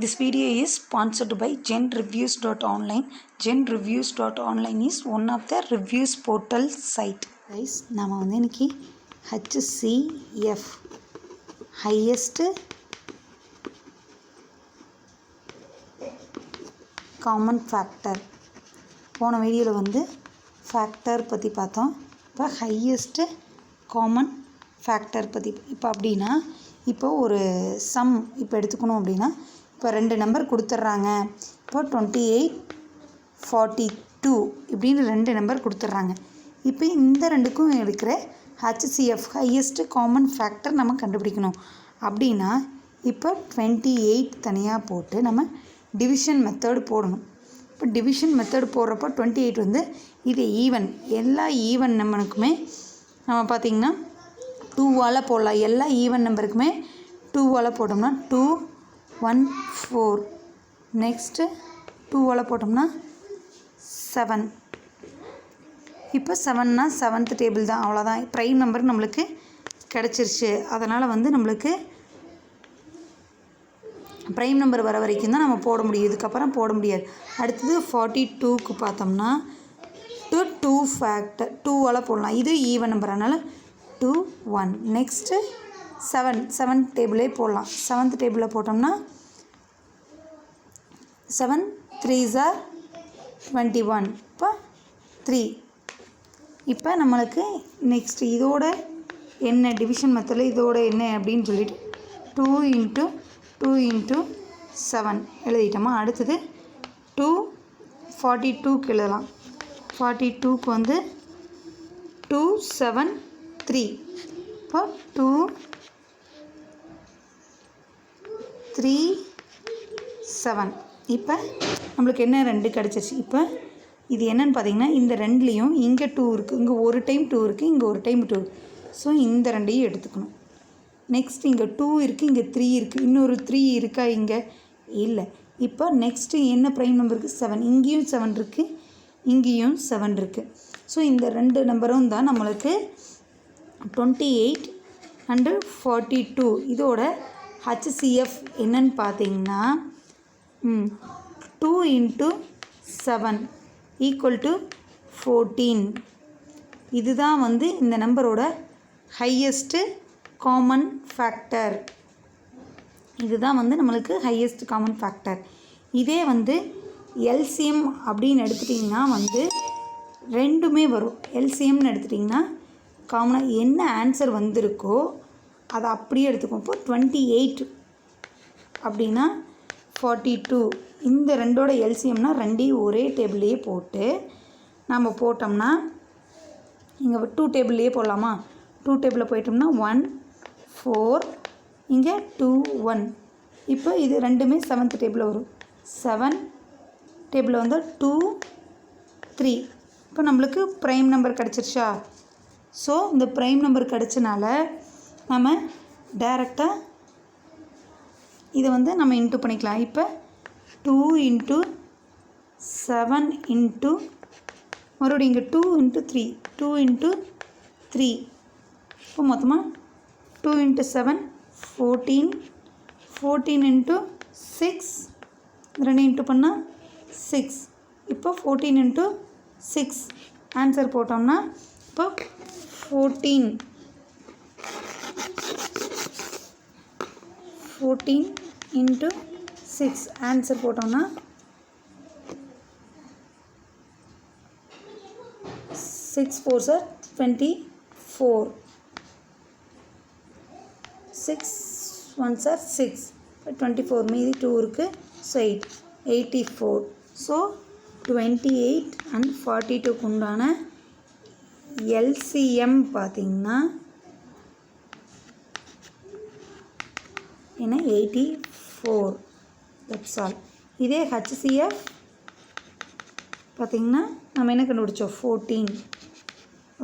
This video is sponsored by GenReviews.online. GenReviews.online is one of the reviews portal site. Guys, நாம வந்து இன்னைக்கு HCF highest common factor போன வீடியோவில் வந்து factor பற்றி பார்த்தோம். இப்போ ஹையஸ்ட் காமன் ஃபேக்டர் பற்றி இப்போ அப்படின்னா இப்போ ஒரு சம் இப்போ எடுத்துக்கணும் அப்படின்னா இப்போ 2 நம்பர் கொடுத்துட்றாங்க. இப்போ 28 42 இப்படின்னு 2 நம்பர் கொடுத்துட்றாங்க. இப்போ இந்த ரெண்டுக்கும் இருக்கிற ஹச்சிசிஎஃப் ஹையஸ்ட் காமன் ஃபேக்டர் நம்ம கண்டுபிடிக்கணும். அப்படின்னா இப்போ 28 தனியாக போட்டு நம்ம டிவிஷன் மெத்தட் போடணும். இப்போ டிவிஷன் மெத்தட் போடுறப்போ 28 வந்து இது ஈவன், எல்லா ஈவன் நம்பருக்குமே நம்ம பார்த்திங்கன்னா 2ஆல் போடலாம். எல்லா ஈவன் நம்பருக்குமே 2ஆல் போட்டோம்னா 2 1 4, நெக்ஸ்ட்டு 2ஆல் போட்டோம்னா 7. இப்போ 7னா 7th டேபிள் தான், அவ்வளோதான். ப்ரைம் நம்பர் நம்மளுக்கு கிடச்சிருச்சு. அதனால் வந்து நம்மளுக்கு ப்ரைம் நம்பர் வர வரைக்கும் தான் நம்ம போட முடியும், இதுக்கப்புறம் போட முடியாது. அடுத்தது 42க்கு பார்த்தோம்னா 2 ஃபேக்டர் 2ஆல் போடலாம். இது ஈவன் நம்பர், அதனால் 2 1. நெக்ஸ்ட்டு 7th டேபிளே போடலாம். 7th டேபிளில் போட்டோம்னா 7 3s are 21. இப்போ 3. இப்போ நம்மளுக்கு நெக்ஸ்ட் இதோட என்ன டிவிஷன் மெத்தடில் இதோட என்ன அப்படின்னு சொல்லிட்டு 2 × 2 × 7 எழுதிட்டோமா. அடுத்தது 2 42க்கு எழுதலாம். 42க்கு வந்து 2 7 3. இப்போ 2 3 7. இப்போ நம்மளுக்கு என்ன 2 கிடச்சிருச்சு. இப்போ இது என்னென்னு பார்த்தீங்கன்னா இந்த ரெண்டுலேயும் இங்கே 2 இருக்குது, இங்கே ஒரு டைம் 2 இருக்குது, இங்கே ஒரு டைம் 2 இருக்குது. ஸோ இந்த ரெண்டையும் எடுத்துக்கணும். நெக்ஸ்ட் இங்கே 2 இருக்குது, இங்கே 3 இருக்குது, இன்னொரு 3 இருக்கா இங்கே இல்லை. இப்போ நெக்ஸ்ட்டு என்ன ப்ரைம் நம்பர் இருக்குது 7, இங்கேயும் 7 இருக்குது, இங்கேயும் 7 இருக்குது. ஸோ இந்த 2 நம்பரும் தான் நம்மளுக்கு 28 and 42 இதோட ஹச்சிசிஎஃப் என்னன்னு பார்த்தீங்கன்னா 2 × 7 = 14. இதுதான் வந்து இந்த நம்பரோட ஹையஸ்ட்டு காமன் ஃபேக்டர். இதுதான் வந்து நம்மளுக்கு ஹையஸ்ட் காமன் ஃபேக்டர். இதே வந்து எல்சிஎம் அப்படின்னு எடுத்துட்டிங்கன்னா வந்து ரெண்டுமே வரும். எல்சிஎம்னு எடுத்துட்டிங்கன்னா காமனாக என்ன ஆன்சர் வந்திருக்கோ அதை அப்படியே எடுத்துக்கும். இப்போ 28 அப்படின்னா 42, இந்த ரெண்டோட எல்சிஎம்னா ரெண்டையும் ஒரே டேபிள்லேயே போட்டு நம்ம போட்டோம்னா இங்கே 2 டேபிள்லேயே போடலாமா. 2 டேபிளில் போயிட்டோம்னா 1 4, இங்கே 2 1. இப்போ இது ரெண்டுமே 7th டேபிளில் வரும். 7 டேபிளில் வந்து 2 3. இப்போ நம்மளுக்கு ப்ரைம் நம்பர் கிடச்சிருச்சா. ஸோ இந்த ப்ரைம் நம்பர் கிடச்சனால நம்ம டைரெக்டாக இதை வந்து நம்ம இன்ட்டு பண்ணிக்கலாம். இப்போ 2 × 7 × மறுபடியும் இங்கே 2 × 3, 2 × 3. இப்போ மொத்தமாக 2 × 7 14, 14 × 6, 2 இன்ட்டு பண்ணால் 6. இப்போ 14 × 6 ஆன்சர் போட்டோம்னா இப்போ 14 × 6 ஆன்சர் போட்டோம்னா 6 4s are 24, 6 1s are 6, 24 மீதி 2 இருக்குது. ஸோ 84. ஸோ 28 and 42க்கு உண்டான எல்சிஎம் பார்த்திங்கன்னா என்ன 84. That's all. இதே ஹச்சிசிஎஃப் பார்த்திங்கன்னா நம்ம என்ன கண்டுபிடிச்சோம் 14.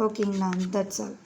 ஓகேங்களா, தட்ஸ் ஆல்.